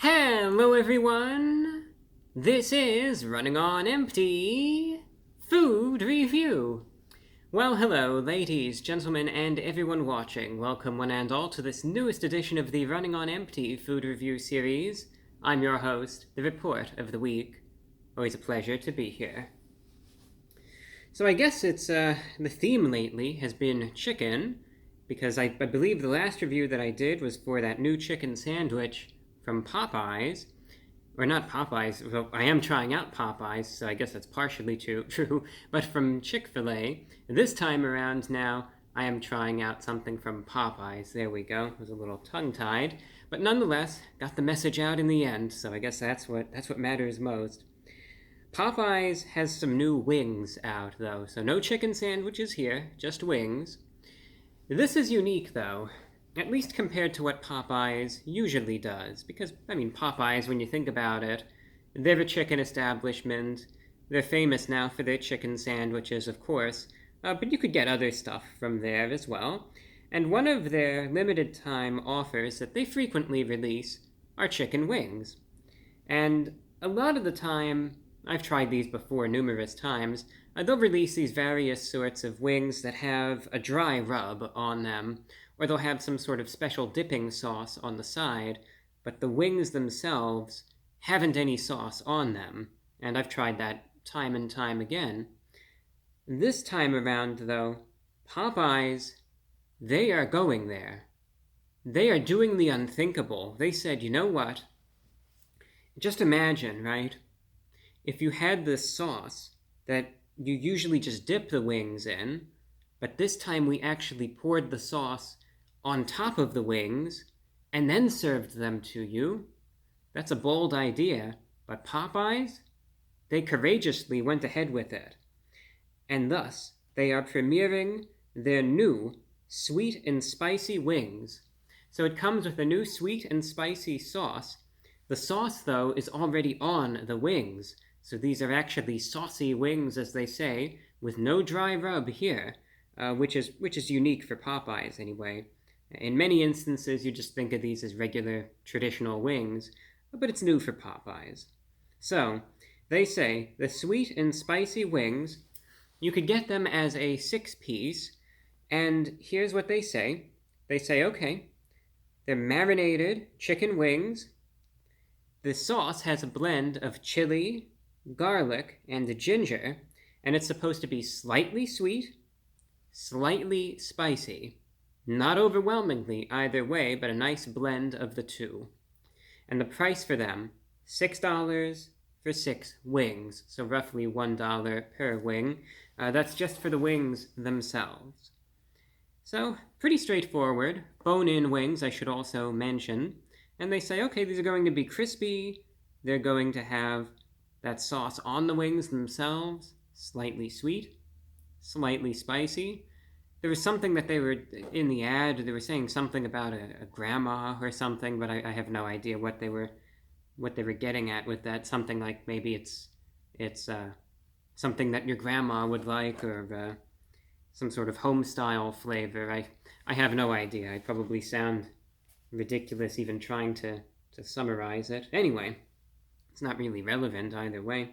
Hello everyone! This is Running on Empty Food Review. Well, hello ladies, gentlemen, and everyone watching. Welcome one and all to this newest edition of the Running on Empty Food Review series. I'm your host, the Report of the Week. Always a pleasure to be here. So I guess it's, the theme lately has been chicken, because I believe the last review that I did was for that new chicken sandwich from Popeyes, or not Popeyes, well, I am trying out Popeyes, so I guess that's partially true, but from Chick-fil-A. This time around now, I am trying out something from Popeyes. There we go. It was a little tongue-tied, but nonetheless, got the message out in the end, so I guess that's what matters most. Popeyes has some new wings out, though, so no chicken sandwiches here, just wings. This is unique, though, at least compared to what Popeyes usually does, because, Popeyes, when you think about it, they're a chicken establishment. They're famous now for their chicken sandwiches, of course, but you could get other stuff from there as well. And one of their limited-time offers that they frequently release are chicken wings. And a lot of the time, I've tried these before numerous times, they'll release these various sorts of wings that have a dry rub on them, or they'll have some sort of special dipping sauce on the side, but the wings themselves haven't any sauce on them, and I've tried that time and time again. This time around, though, Popeyes, they are going there. They are doing the unthinkable. They said, you know what? Just imagine, right? If you had this sauce that you usually just dip the wings in, but this time we actually poured the sauce on top of the wings and then served them to you. That's a bold idea, but Popeyes, they courageously went ahead with it. And thus, they are premiering their new sweet and spicy wings. So it comes with a new sweet and spicy sauce. The sauce, though, is already on the wings. So these are actually saucy wings, as they say, with no dry rub here, which is unique for Popeyes anyway. In many instances, you just think of these as regular, traditional wings, but it's new for Popeyes. So, they say the sweet and spicy wings, you could get them as a 6-piece, and here's what they say. They say, okay, they're marinated chicken wings. The sauce has a blend of chili, garlic, and ginger, and it's supposed to be slightly sweet, slightly spicy. Not overwhelmingly either way, but a nice blend of the two. And the price for them, $6 for 6 wings, so roughly $1 per wing. That's just for the wings themselves. So, pretty straightforward. Bone-in wings, I should also mention. And they say, okay, these are going to be crispy. They're going to have that sauce on the wings themselves, slightly sweet, slightly spicy. There was something that they were, in the ad, they were saying something about a grandma or something, but I have no idea what they were getting at with that. Something like maybe it's something that your grandma would like, or some sort of home-style flavor. I have no idea. I probably sound ridiculous even trying to summarize it. Anyway, it's not really relevant either way.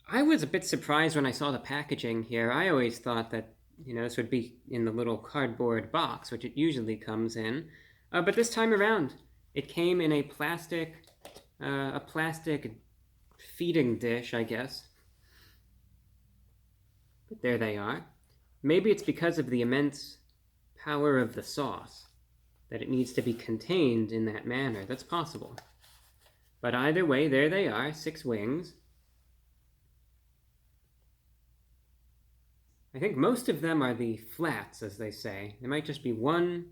I was a bit surprised when I saw the packaging here. I always thought that, this would be in the little cardboard box, which it usually comes in. But this time around, it came in a plastic feeding dish, I guess. But there they are. Maybe it's because of the immense power of the sauce that it needs to be contained in that manner. That's possible. But either way, there they are, 6 wings. I think most of them are the flats, as they say. There might just be 1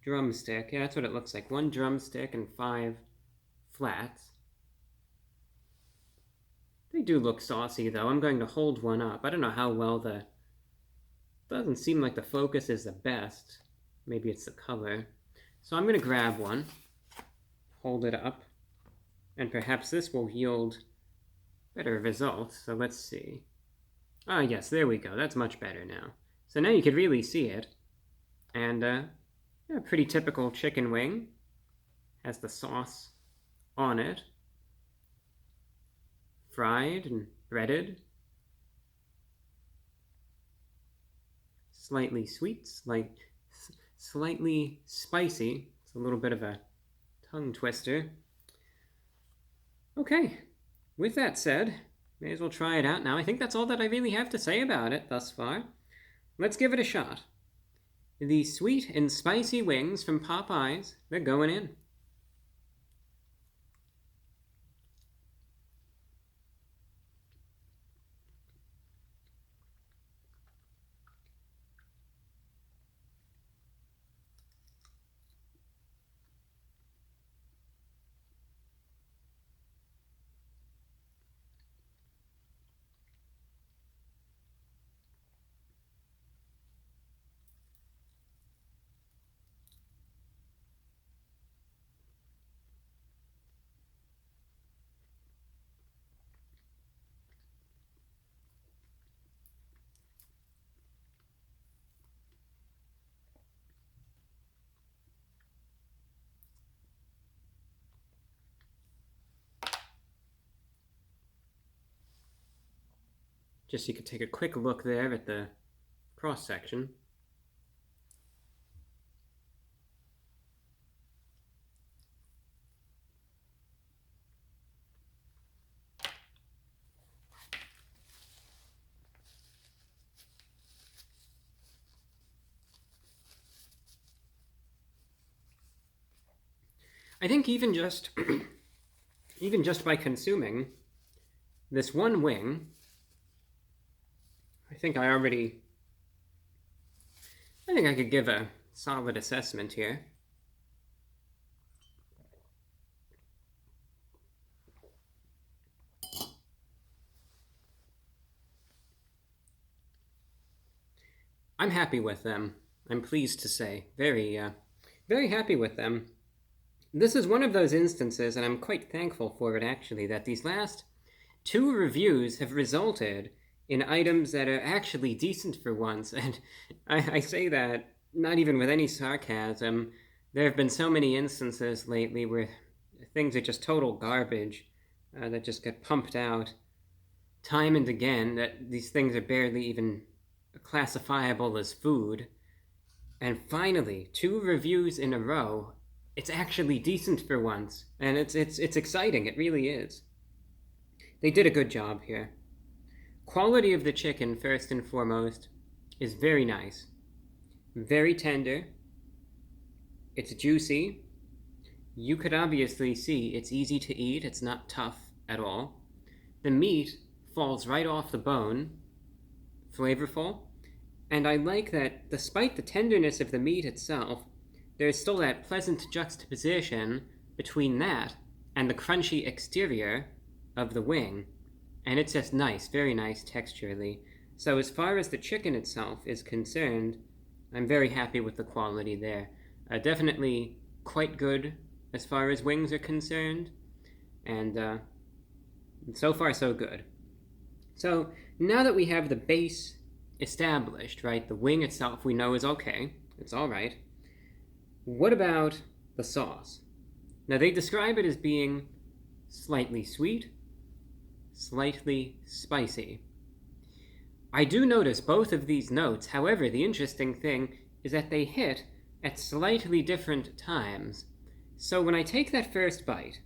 drumstick. Yeah, that's what it looks like. 1 drumstick and 5 flats. They do look saucy, though. I'm going to hold one up. I don't know how well doesn't seem like the focus is the best. Maybe it's the color. So I'm going to grab one, hold it up, and perhaps this will yield better results. So let's see. Ah, yes, there we go. That's much better now. So now you could really see it. And, a pretty typical chicken wing. has the sauce on it, fried and breaded, slightly sweet, slightly spicy. It's a little bit of a tongue twister. Okay, with that said, may as well try it out now. I think that's all that I really have to say about it thus far. Let's give it a shot. The sweet and spicy wings from Popeyes, they're going in. Just so you could take a quick look there at the cross-section. I think even just by consuming this one wing, I think I could give a solid assessment here. I'm happy with them. I'm pleased to say. Very happy with them. This is one of those instances, and I'm quite thankful for it actually, that these last 2 reviews have resulted in items that are actually decent for once. And I say that not even with any sarcasm. There have been so many instances lately where things are just total garbage that just get pumped out time and again, that these things are barely even classifiable as food. And finally, 2 reviews in a row, it's actually decent for once. And it's exciting, it really is. They did a good job here. Quality of the chicken, first and foremost, is very nice. Very tender. It's juicy. You could obviously see it's easy to eat. It's not tough at all. The meat falls right off the bone. Flavorful. And I like that despite the tenderness of the meat itself, there's still that pleasant juxtaposition between that and the crunchy exterior of the wing. And it's just nice, very nice texturally. So as far as the chicken itself is concerned, I'm very happy with the quality there. Definitely quite good as far as wings are concerned. And so far so good. So now that we have the base established, right, the wing itself we know is okay. It's all right. What about the sauce? Now they describe it as being slightly sweet, slightly spicy. I do notice both of these notes. However, the interesting thing is that they hit at slightly different times. So when I take that first bite,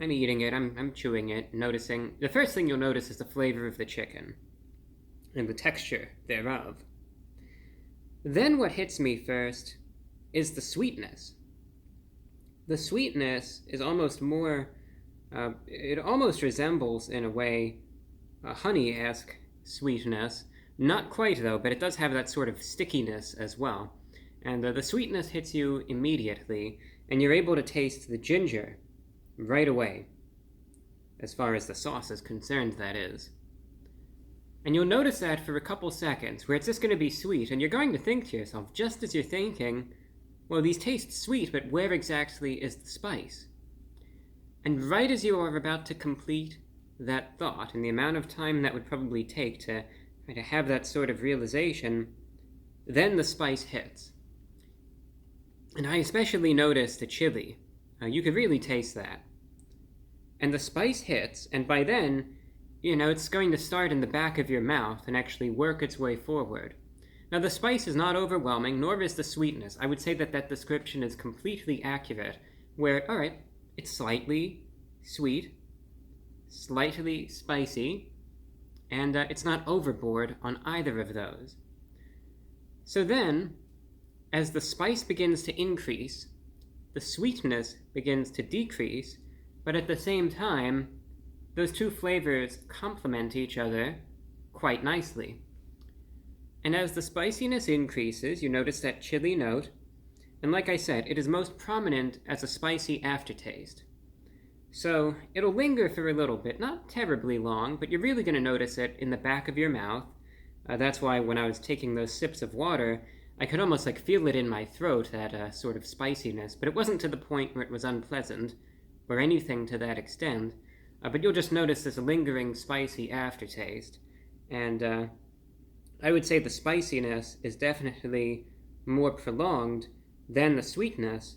I'm eating it, I'm chewing it, noticing. The first thing you'll notice is the flavor of the chicken and the texture thereof. Then what hits me first is the sweetness. The sweetness is almost more, it almost resembles, in a way, a honey-esque sweetness. Not quite, though, but it does have that sort of stickiness as well. And the sweetness hits you immediately, and you're able to taste the ginger right away, as far as the sauce is concerned, that is. And you'll notice that for a couple seconds, where it's just going to be sweet, and you're going to think to yourself, just as you're thinking, well, these taste sweet, but where exactly is the spice? And right as you are about to complete that thought, and the amount of time that would probably take to have that sort of realization, then the spice hits. And I especially notice the chili You could really taste that. And the spice hits, and by then, it's going to start in the back of your mouth and actually work its way forward. Now, the spice is not overwhelming, nor is the sweetness. I would say that description is completely accurate, where, alright, it's slightly sweet, slightly spicy, and it's not overboard on either of those. So then, as the spice begins to increase, the sweetness begins to decrease, but at the same time, those two flavors complement each other quite nicely. And as the spiciness increases, you notice that chili note, and like I said, it is most prominent as a spicy aftertaste. So it'll linger for a little bit, not terribly long, but you're really going to notice it in the back of your mouth. That's why when I was taking those sips of water, I could almost feel it in my throat, that sort of spiciness, but it wasn't to the point where it was unpleasant, or anything to that extent, but you'll just notice this lingering spicy aftertaste, and I would say the spiciness is definitely more prolonged than the sweetness,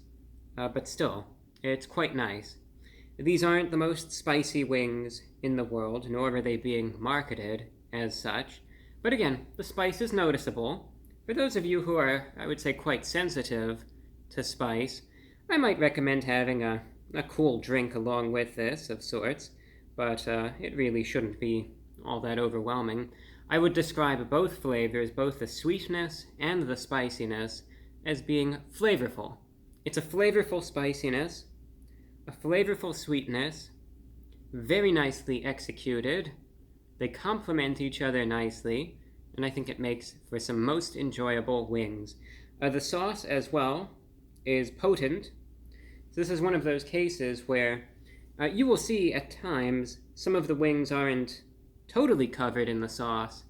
but still, it's quite nice. These aren't the most spicy wings in the world, nor are they being marketed as such, but again, the spice is noticeable. For those of you who are, I would say, quite sensitive to spice, I might recommend having a cool drink along with this, of sorts, but it really shouldn't be all that overwhelming. I would describe both flavors, both the sweetness and the spiciness, as being flavorful. It's a flavorful spiciness, a flavorful sweetness, very nicely executed. They complement each other nicely, and I think it makes for some most enjoyable wings. The sauce, as well, is potent. So this is one of those cases where you will see at times some of the wings aren't totally covered in the sauce,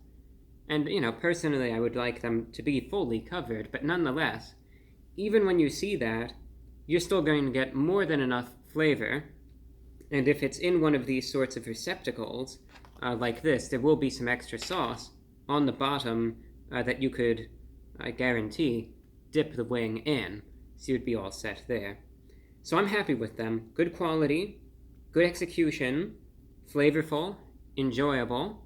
and personally I would like them to be fully covered, but nonetheless, even when you see that, you're still going to get more than enough flavor, and if it's in one of these sorts of receptacles, like this, there will be some extra sauce on the bottom that you could, I guarantee, dip the wing in, so you'd be all set there. So I'm happy with them. Good quality, good execution, flavorful, enjoyable.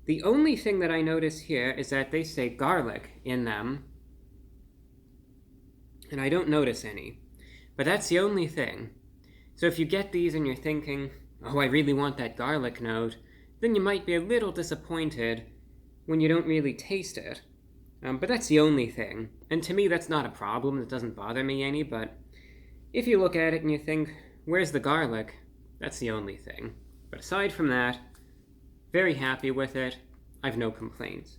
The only thing that I notice here is that they say garlic in them, and I don't notice any. But that's the only thing. So if you get these and you're thinking, oh, I really want that garlic note, then you might be a little disappointed when you don't really taste it. But that's the only thing. And to me, that's not a problem. It doesn't bother me any, but if you look at it and you think, where's the garlic? That's the only thing. But aside from that, very happy with it. I've no complaints.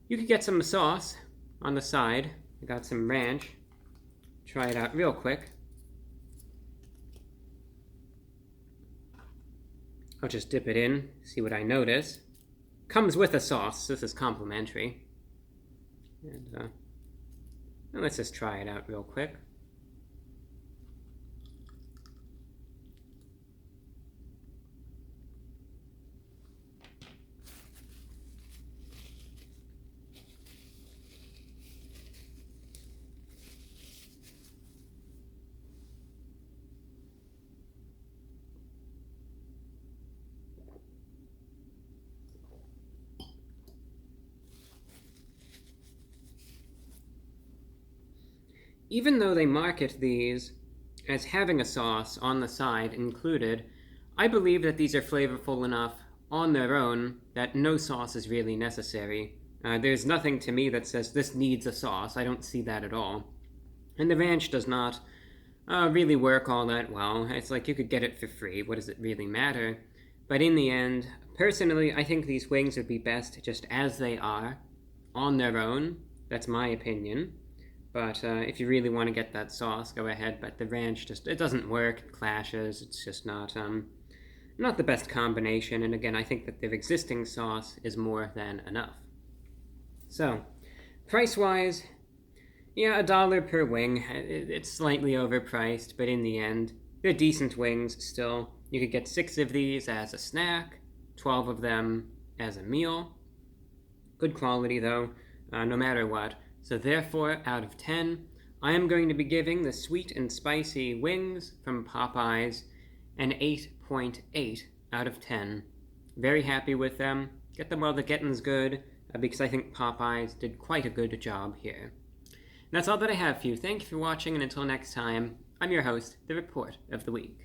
You could get some sauce on the side. I got some ranch. Try it out real quick. I'll just dip it in, see what I notice. Comes with a sauce, this is complimentary. And let's just try it out real quick. Even though they market these as having a sauce on the side included, I believe that these are flavorful enough on their own that no sauce is really necessary. There's nothing to me that says this needs a sauce. I don't see that at all. And the ranch does not really work all that well. It's like you could get it for free. What does it really matter? But in the end, personally, I think these wings would be best just as they are, on their own. That's my opinion. But if you really want to get that sauce, go ahead. But the ranch it doesn't work. It clashes. It's just not the best combination. And again, I think that their existing sauce is more than enough. So, price-wise, yeah, $1 per wing. It's slightly overpriced, but in the end, they're decent wings still. You could get 6 of these as a snack, 12 of them as a meal. Good quality, though, no matter what. So therefore, out of 10, I am going to be giving the sweet and spicy wings from Popeyes an 8.8 out of 10. Very happy with them. Get them while the getting's good, because I think Popeyes did quite a good job here. And that's all that I have for you. Thank you for watching, and until next time, I'm your host, The Report of the Week.